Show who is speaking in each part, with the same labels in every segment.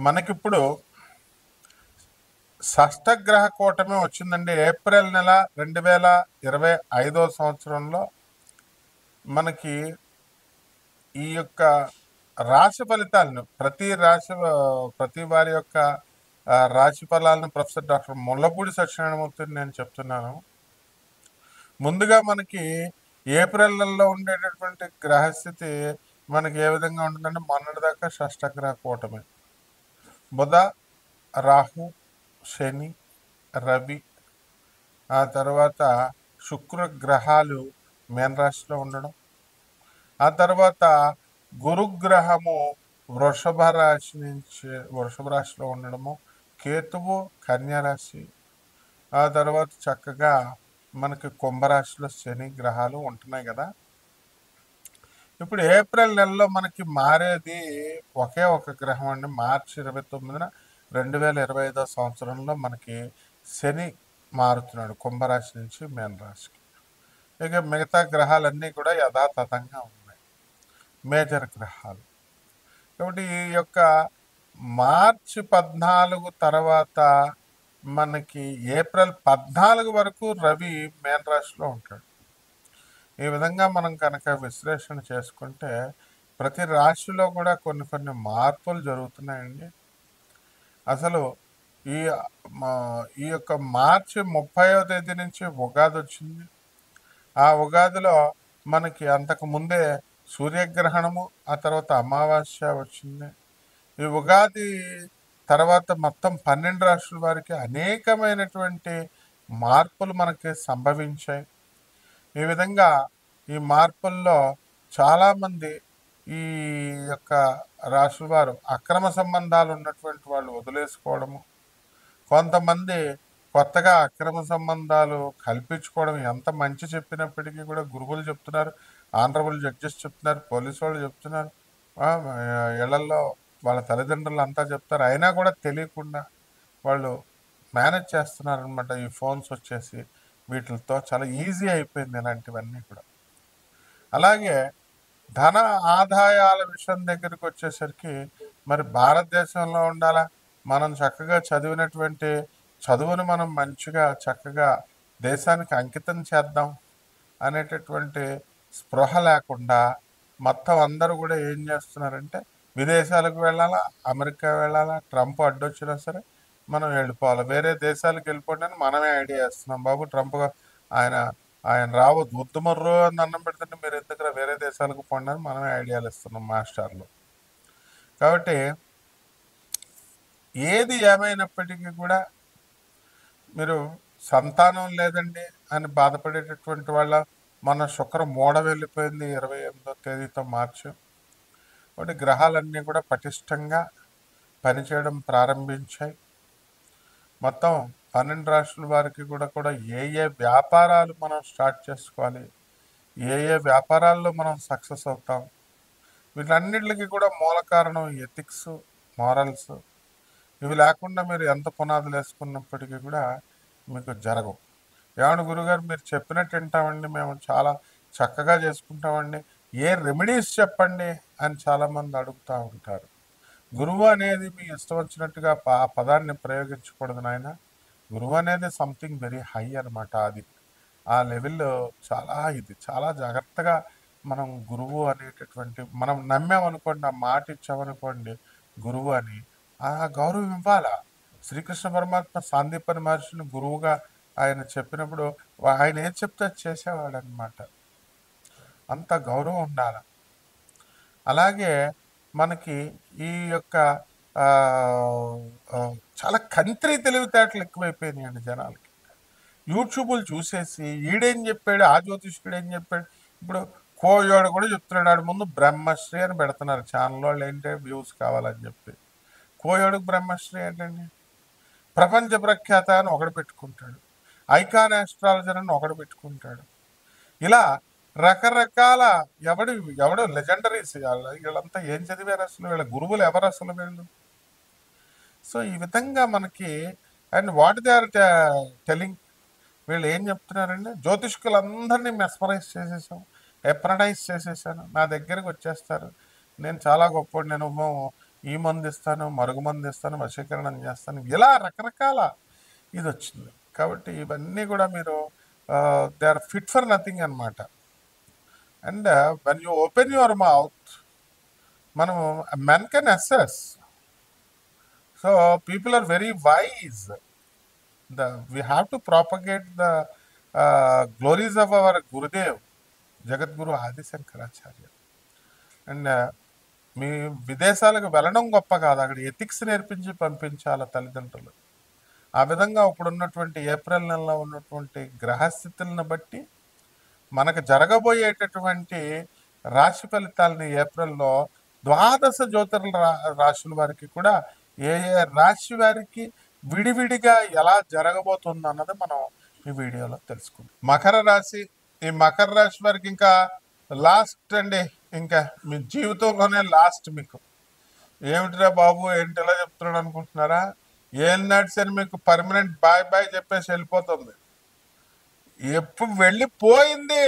Speaker 1: మనకిప్పుడు షష్టగ్రహ కూటమి వచ్చిందండి. ఏప్రిల్ నెల 2025 సంవత్సరంలో మనకి ఈ యొక్క రాశి ఫలితాలను ప్రతి వారి యొక్క రాశి ఫలాలను ప్రొఫెసర్ డాక్టర్ ముల్లపూడి సత్యనారాయణమూర్తిని నేను చెప్తున్నాను. ముందుగా మనకి ఏప్రిల్ నెలలో ఉండేటటువంటి గ్రహస్థితి మనకి ఏ విధంగా ఉంటుందంటే, మొన్నటిదాకా షష్టగ్రహ కూటమి బుధ, రాహు, శని, రవి, ఆ తర్వాత శుక్ర గ్రహాలు మీనరాశిలో ఉండడం, ఆ తర్వాత గురుగ్రహము వృషభ రాశిలో ఉండడము, కేతువు కన్యా రాశి, ఆ తర్వాత చక్కగా మనకి కుంభరాశిలో శని గ్రహాలు ఉంటున్నాయి కదా. ఇప్పుడు ఏప్రిల్ నెలలో మనకి మారేది ఒకే ఒక గ్రహం అండి. మార్చి 29న 2025 సంవత్సరంలో మనకి శని మారుతున్నాడు కుంభరాశి నుంచి మీనరాశికి. ఇక మిగతా గ్రహాలన్నీ కూడా యథాతథంగా ఉన్నాయి, మేజర్ గ్రహాలు. కాబట్టి ఈ యొక్క మార్చి 14 తర్వాత మనకి ఏప్రిల్ 14 వరకు రవి మీనరాశిలో ఉంటాడు. ఈ విధంగా మనం కనుక విశ్లేషణ చేసుకుంటే ప్రతి రాశిలో కూడా కొన్ని కొన్ని మార్పులు జరుగుతున్నాయండి. అసలు ఈ ఈ యొక్క మార్చి 30వ తేదీ నుంచి ఉగాది వచ్చింది. ఆ ఉగాదిలో మనకి అంతకు ముందే సూర్యగ్రహణము, ఆ తర్వాత అమావాస్య వచ్చింది. ఈ ఉగాది తర్వాత మొత్తం 12 రాష్ట్రాల వారికి అనేకమైనటువంటి మార్పులు మనకి సంభవించాయి. ఈ విధంగా ఈ మార్పుల్లో చాలామంది ఈ యొక్క రాశుల వారు అక్రమ సంబంధాలు ఉన్నటువంటి వాళ్ళు వదిలేసుకోవడము, కొంతమంది కొత్తగా అక్రమ సంబంధాలు కల్పించుకోవడం. ఎంత మంచి చెప్పినప్పటికీ కూడా గురువులు చెప్తున్నారు, ఆనరబుల్ జడ్జెస్ చెప్తున్నారు, పోలీసు వాళ్ళు చెప్తున్నారు, ఇళ్లల్లో వాళ్ళ తల్లిదండ్రులు అంతా చెప్తారు, అయినా కూడా తెలియకుండా వాళ్ళు మేనేజ్ చేస్తున్నారనమాట. ఈ ఫోన్స్ వచ్చేసి వీటితో చాలా ఈజీ అయిపోయింది ఇలాంటివన్నీ కూడా. అలాగే ధన ఆదాయాల విషయం దగ్గరికి వచ్చేసరికి మరి భారతదేశంలో ఉండాలా, మనం చక్కగా చదివినటువంటి చదువుని మనం మంచిగా చక్కగా దేశానికి అంకితం చేద్దాం అనేటటువంటి స్పృహ లేకుండా మొత్తం అందరూ కూడా ఏం చేస్తున్నారంటే, విదేశాలకు వెళ్ళాలా, అమెరికా వెళ్ళాలా, ట్రంప్ అడ్డొచ్చినా సరే మనం వెళ్ళిపోవాలి, వేరే దేశాలకు వెళ్ళిపోండి అని మనమే ఐడియా ఇస్తున్నాం. బాబు ట్రంప్ ఆయన ఆయన రావద్దు, వద్దుమర్రు అని అన్నం పెడుతుంటే మీరు ఎందుకు వేరే దేశాలకు పోండి అని మనమే ఐడియాలు ఇస్తున్నాం మాస్టర్లు. కాబట్టి ఏది ఏమైనప్పటికీ కూడా మీరు సంతానం లేదండి అని బాధపడేటటువంటి వాళ్ళ, మన శుక్రం మూడ వెళ్ళిపోయింది 28వ తేదీతో మార్చి. కాబట్టి గ్రహాలన్నీ కూడా పటిష్టంగా పనిచేయడం ప్రారంభించాయి. మొత్తం 12 రాష్ట్రాల వారికి కూడా ఏ ఏ వ్యాపారాలు మనం స్టార్ట్ చేసుకోవాలి, ఏ ఏ వ్యాపారాల్లో మనం సక్సెస్ అవుతాం, వీటన్నిటికి కూడా మూల కారణం ఎథిక్స్, మారల్స్. ఇవి లేకుండా మీరు ఎంత పునాదులు వేసుకున్నప్పటికీ కూడా మీకు జరగవు. ఏమన్నా గురుగారు మీరు చెప్పినట్టు వింటామండి, మేము చాలా చక్కగా చేసుకుంటామండి, ఏ రెమెడీస్ చెప్పండి అని చాలామంది అడుగుతూ ఉంటారు. గురువు అనేది మీ ఇష్టం వచ్చినట్టుగా ఆ పదాన్ని ప్రయోగించకూడదు నాయన. గురువు అనేది సంథింగ్ వెరీ హై అనమాట. అది ఆ లెవెల్లో చాలా జాగ్రత్తగా మనం గురువు అనేటటువంటి మనం నమ్మామనుకోండి, ఆ మాట ఇచ్చామనుకోండి గురువు అని, ఆ గౌరవం ఇవ్వాలా. శ్రీకృష్ణ పరమాత్మ సాందీపని మహర్షిని గురువుగా ఆయన చెప్పినప్పుడు ఆయన ఏం చెప్తే చేసేవాడు అనమాట. అంత గౌరవం ఉండాలి. అలాగే మనకి ఈ యొక్క చాలా కంత్రి తెలివితేటలు ఎక్కువైపోయినాయండి జనాలకి. యూట్యూబ్లు చూసేసి ఈడేం చెప్పాడు, ఆ జ్యోతిష్కుడు ఏం చెప్పాడు. ఇప్పుడు కోయోడు కూడా చెప్తున్నాడు, ఆడు ముందు బ్రహ్మశ్రీ అని పెడుతున్నారు ఛానల్ వాళ్ళు. ఏంటంటే వ్యూస్ కావాలని చెప్పి. కోయోడుకు బ్రహ్మశ్రీ ఏంటండి? ప్రపంచ ప్రఖ్యాత అని ఒకడు పెట్టుకుంటాడు, ఐకాన్ ఆస్ట్రాలజర్ అని ఒకడు పెట్టుకుంటాడు. ఇలా రకరకాల ఎవడు లెజెండరీస్. వీళ్ళంతా ఏం చదివారు అసలు? వీళ్ళ గురువులు ఎవరు అసలు వీళ్ళు? సో ఈ విధంగా మనకి and what they are telling, వీళ్ళు ఏం చెప్తున్నారండి, జ్యోతిష్కులందరినీ మెస్మరైజ్ చేసేసాం, ఎప్రడైజ్ చేసేసాను, నా దగ్గరికి వచ్చేస్తారు, నేను చాలా గొప్ప, నేను ఈ మందు ఇస్తాను, మరుగు మందు ఇస్తాను, వశీకరణం చేస్తాను, ఇలా రకరకాల ఇది వచ్చింది. కాబట్టి ఇవన్నీ కూడా మీరు they are fit for nothing అనమాట. And when you open your mouth, మనం men can assess. So people are very wise. We have to propagate the glories of our Gurudev, Jagadguru Adi Shankaracharya. And మీ విదేశాలకు వెళ్ళడం గొప్ప కాదు, అక్కడ ఎథిక్స్ నేర్పించి పంపించాల తల్లిదండ్రులు. ఆ విధంగా ఇప్పుడున్నటువంటి ఏప్రిల్ నెలలో ఉన్నటువంటి గ్రహస్థితులను బట్టి మనకు జరగబోయేటటువంటి రాశి ఫలితాలని ఏప్రిల్లో ద్వాదశ రాశుల వారికి కూడా ఏ ఏ రాశి వారికి విడివిడిగా ఎలా జరగబోతుంది అన్నది మనం ఈ వీడియోలో తెలుసుకుందాం. మకర రాశి, ఈ మకర రాశి వారికి ఇంకా లాస్ట్ అండి, ఇంకా మీ జీవితంలోనే లాస్ట్. మీకు ఏమిటిరా బాబు ఏంటి ఎలా చెప్తున్నాడు అనుకుంటున్నారా? ఏనాడు సరే మీకు పర్మనెంట్ బాయ్ బాయ్ చెప్పేసి వెళ్ళిపోతుంది. ఎప్పుడు వెళ్ళిపోయింది.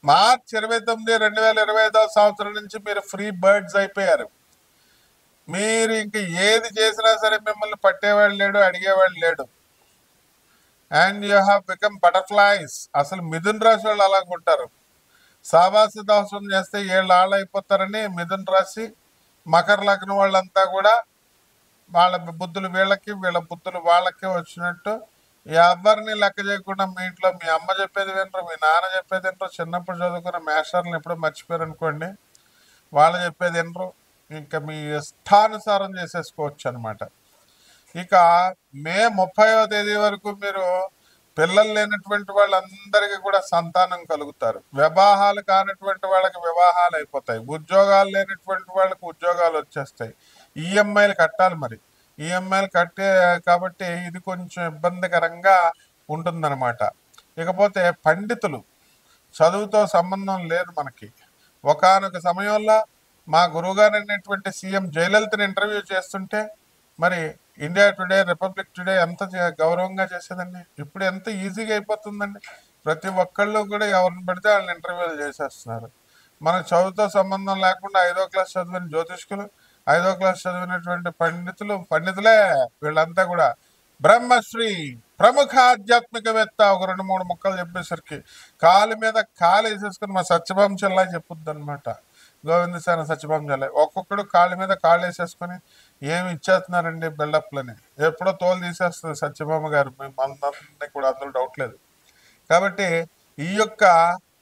Speaker 1: మార్చి 29, 2025 సంవత్సరం నుంచి మీరు ఫ్రీ బర్డ్స్ అయిపోయారు. మీరు ఇంక ఏది చేసినా సరే మిమ్మల్ని పట్టేవాడు లేడు, అడిగేవాడు లేడు. And you have become butterflies. అసలు మిథున్ రాశి వాళ్ళు అలాగుంటారు. సావాస దోషం చేస్తే 7 ఆళ్ళు అయిపోతారని మిథున్ రాశి, మకర లగ్నం వాళ్ళంతా కూడా వాళ్ళ బుద్ధులు వీళ్ళకి, వీళ్ళ బుద్ధులు వాళ్ళకి వచ్చినట్టు ఎవరిని లెక్క చేయకుండా మీ ఇంట్లో మీ అమ్మ చెప్పేది వినరు, మీ నాన్న చెప్పేది వినరు. చిన్నప్పుడు చదువుకున్న మేస్టర్లను ఎప్పుడో మర్చిపోయారు అనుకోండి, వాళ్ళు చెప్పేది వినరు. ఇంకా మీ ఇష్టానుసారం చేసేసుకోవచ్చు అనమాట. ఇక మే 30వ తేదీ వరకు మీరు పిల్లలు లేనటువంటి వాళ్ళందరికీ కూడా సంతానం కలుగుతారు. వివాహాలు కానటువంటి వాళ్ళకి వివాహాలు అయిపోతాయి. ఉద్యోగాలు లేనటువంటి వాళ్ళకి ఉద్యోగాలు వచ్చేస్తాయి. ఈఎంఐలు కట్టాలి. మరి ఈఎంఐలు కట్టే కాబట్టి ఇది కొంచెం ఇబ్బందికరంగా ఉంటుందన్నమాట. ఇకపోతే పండితులు, చదువుతో సంబంధం లేదు మనకి. ఒకానొక సమయంలో మా గురువుగారు అనేటువంటి సీఎం జయలలితని ఇంటర్వ్యూ చేస్తుంటే మరి ఇండియా టుడే, రిపబ్లిక్ టుడే ఎంత గౌరవంగా చేసేదండి. ఇప్పుడు ఎంత ఈజీగా అయిపోతుందండి. ప్రతి ఒక్కళ్ళు కూడా ఎవరిని పడితే వాళ్ళని ఇంటర్వ్యూలు చేసేస్తున్నారు. మనకు చదువుతో సంబంధం లేకుండా 5వ క్లాస్ చదివిన జ్యోతిష్కులు, 5వ క్లాస్ చదివినటువంటి పండితులే వీళ్ళంతా కూడా బ్రహ్మశ్రీ, ప్రముఖ ఆధ్యాత్మికవేత్త. ఒక 2-3 ముక్కలు చెప్పేసరికి కాలు మీద కాలు వేసేసుకుని మా సత్యభామ చెల్లా చెప్పుద్ది అనమాట. గోవిందసేన సత్యభామ చెల్లా ఒక్కొక్కడు కాళ్ళ మీద కాళ్ళు వేసేసుకొని ఏమి ఇచ్చేస్తున్నారండి బిల్డప్లని. ఎప్పుడో తోలు తీసేస్తుంది సత్యభామ గారు, మనందరినీ కూడా, అందులో డౌట్ లేదు. కాబట్టి ఈ యొక్క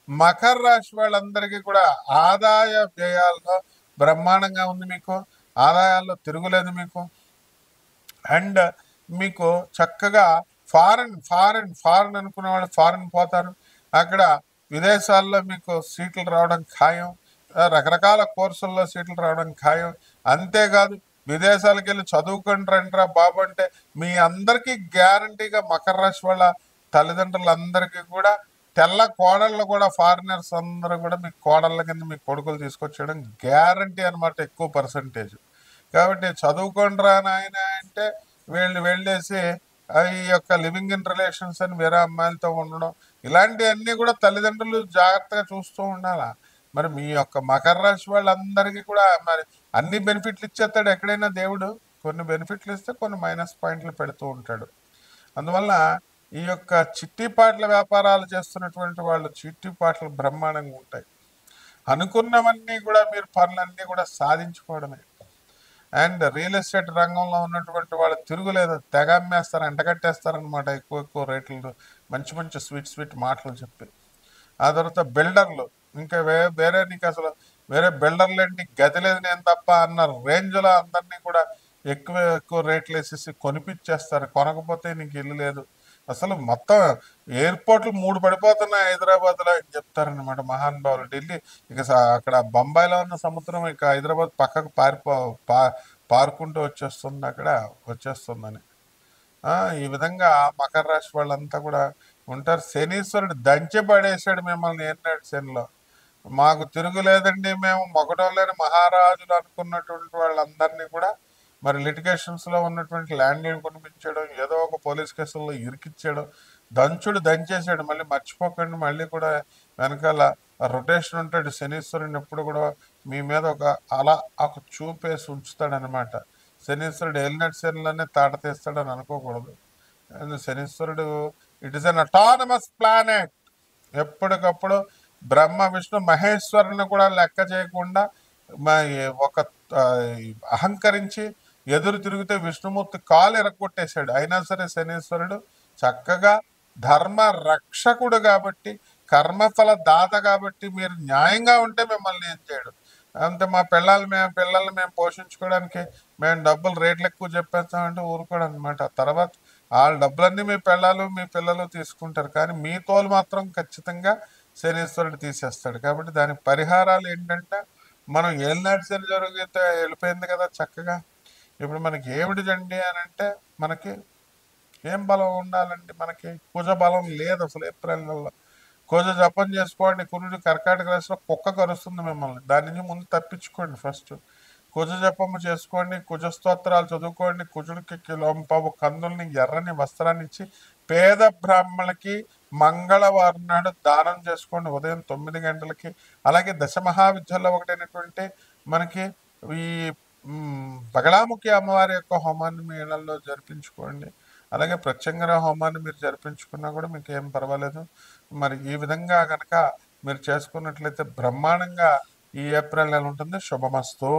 Speaker 1: మకర రాశి వాళ్ళందరికీ కూడా ఆదాయ వ్యయాల్లో బ్రహ్మాండంగా ఉంది. మీకు ఆదాయాల్లో తిరుగులేదు మీకు. అండ్ మీకు చక్కగా ఫారెన్ అనుకునే వాళ్ళు ఫారెన్ పోతారు. అక్కడ విదేశాల్లో మీకు సీట్లు రావడం ఖాయం. రకరకాల కోర్సుల్లో సీట్లు రావడం ఖాయం. అంతేకాదు విదేశాలకు వెళ్ళి చదువుకొని రండిరా బాబు అంటే మీ అందరికీ గ్యారంటీగా మకర రాశి వాళ్ళ తల్లిదండ్రులందరికీ కూడా తెల్ల కోడళ్ళు కూడా, ఫారినర్స్ అందరూ కూడా మీ కోడళ్ళ కింద మీ కొడుకులు తీసుకొచ్చేయడం గ్యారంటీ అనమాట, ఎక్కువ పర్సంటేజ్. కాబట్టి చదువుకొని రా నాయన అంటే వీళ్ళు వెళ్ళేసి ఈ యొక్క లివింగ్ ఇన్ రిలేషన్స్ అని వేరే అమ్మాయిలతో ఉండడం, ఇలాంటివన్నీ కూడా తల్లిదండ్రులు జాగ్రత్తగా చూస్తూ ఉండాలా. మరి మీ యొక్క మకర రాశి వాళ్ళందరికీ కూడా మరి అన్ని బెనిఫిట్లు ఇచ్చేస్తాడు ఎక్కడైనా దేవుడు. కొన్ని బెనిఫిట్లు ఇస్తే కొన్ని మైనస్ పాయింట్లు పెడుతూ ఉంటాడు. అందువల్ల ఈ యొక్క చిట్టిపాట్ల వ్యాపారాలు చేస్తున్నటువంటి వాళ్ళు చిట్టిపాట్లు బ్రహ్మాండంగా ఉంటాయి. అనుకున్నవన్నీ కూడా మీరు పనులన్నీ కూడా సాధించుకోవడమే. అండ్ రియల్ ఎస్టేట్ రంగంలో ఉన్నటువంటి వాళ్ళు తిరుగులేదు, తెగ అమ్మేస్తారు, ఎంటకట్టేస్తారనమాట. ఎక్కువ రేట్లు, మంచి స్వీట్ మాటలు చెప్పి. ఆ తర్వాత బిల్డర్లు, ఇంకా వేరే నీకు అసలు వేరే బిల్డర్లు ఏంటి, గది లేదు నేను తప్ప అన్న రేంజ్లో అందరినీ కూడా ఎక్కువ రేట్లు వేసేసి కొనిపించేస్తారు. కొనకపోతే నీకు ఇల్లు లేదు. అసలు మొత్తం ఎయిర్పోర్ట్లు 3 పడిపోతున్నాయి హైదరాబాద్లో అని చెప్తారనమాట మహానుభావులు. ఢిల్లీ ఇక అక్కడ బొంబాయిలో ఉన్న సముద్రం ఇక హైదరాబాద్ పక్కకు పారుకుంటూ వచ్చేస్తుందని. ఈ విధంగా మకర రాశి వాళ్ళంతా కూడా ఉంటారు. శనీశ్వరుడు దంచి పడేసాడు మిమ్మల్ని ఏనాడు శనిలో. మాకు తిరుగులేదండి, మేము మొగటం లేని మహారాజులు అనుకున్నటువంటి వాళ్ళందరినీ కూడా మరి లిటిగేషన్స్లో ఉన్నటువంటి ల్యాండ్లను కొనిపించడం, ఏదో ఒక పోలీస్ కేసుల్లో ఇరికిచ్చాడు, దంచేసాడు. మళ్ళీ మర్చిపోకండి, మళ్ళీ కూడా వెనకాల రొటేషన్ ఉంటాడు శనీశ్వరుని ఎప్పుడు కూడా మీ మీద అలా ఒక చూపేసి ఉంచుతాడనమాట. శనీశ్వరుడు ఏలినాటి శనిలోనే తాట తీస్తాడని అనుకోకూడదు. శనీశ్వరుడు it is an autonomous planet. ఎప్పటికప్పుడు బ్రహ్మ విష్ణు మహేశ్వరుని కూడా లెక్క చేయకుండా ఒక అహంకరించి ఎదురు తిరిగితే విష్ణుమూర్తి కాలు ఎరగొట్టేశాడు. అయినా సరే శనీశ్వరుడు చక్కగా ధర్మ రక్షకుడు కాబట్టి, కర్మఫల దాత కాబట్టి మీరు న్యాయంగా ఉంటే మిమ్మల్ని ఏం చేయడు. అంతే, మా పిల్లల్ని మేము పోషించుకోవడానికి మేము డబ్బులు రేట్లు ఎక్కువ చెప్పేస్తామంటే ఊరుకోడు అనమాట. తర్వాత వాళ్ళ డబ్బులన్నీ మీ పిల్లలు తీసుకుంటారు, కానీ మీ తోలు మాత్రం ఖచ్చితంగా శనీశ్వరుడు తీసేస్తాడు. కాబట్టి దానికి పరిహారాలు ఏంటంటే, మనం ఏలినాటి శని జరిగితే వెళ్ళిపోయింది కదా చక్కగా. ఇప్పుడు మనకి ఏమిటిదండి అని అంటే, మనకి ఏం బలం ఉండాలండి? మనకి కుజ బలం లేదు అసలు ఏప్రిల్ నెలలో. కుజ జపం చేసుకోండి. కుజుడు కర్కాటక రాశిలో కుక్క కరుస్తుంది మిమ్మల్ని, దాని నుంచి ముందు తప్పించుకోండి. ఫస్ట్ కుజ జపము చేసుకోండి, కుజ స్తోత్రాలు చదువుకోండి. కుజుడికి కిలోంపావు కందుల్ని ఎర్రని వస్త్రాన్ని ఇచ్చి పేద బ్రాహ్మణులకి మంగళవారం నాడు దానం చేసుకోండి ఉదయం 9 గంటలకి. అలాగే దశమహావిద్యల్లో ఒకటైనటువంటి మనకి ఈ బగళాముఖి అమ్మవారి యొక్క హోమాన్ని మీ ఇళ్లలో జరిపించుకోండి. అలాగే ప్రత్యంగర హోమాన్ని మీరు జరిపించుకున్నా కూడా మీకు ఏం పర్వాలేదు. మరి ఈ విధంగా కనుక మీరు చేసుకున్నట్లయితే బ్రహ్మాండంగా ఈ ఏప్రిల్ నెల ఉంటుంది. శుభమస్తు.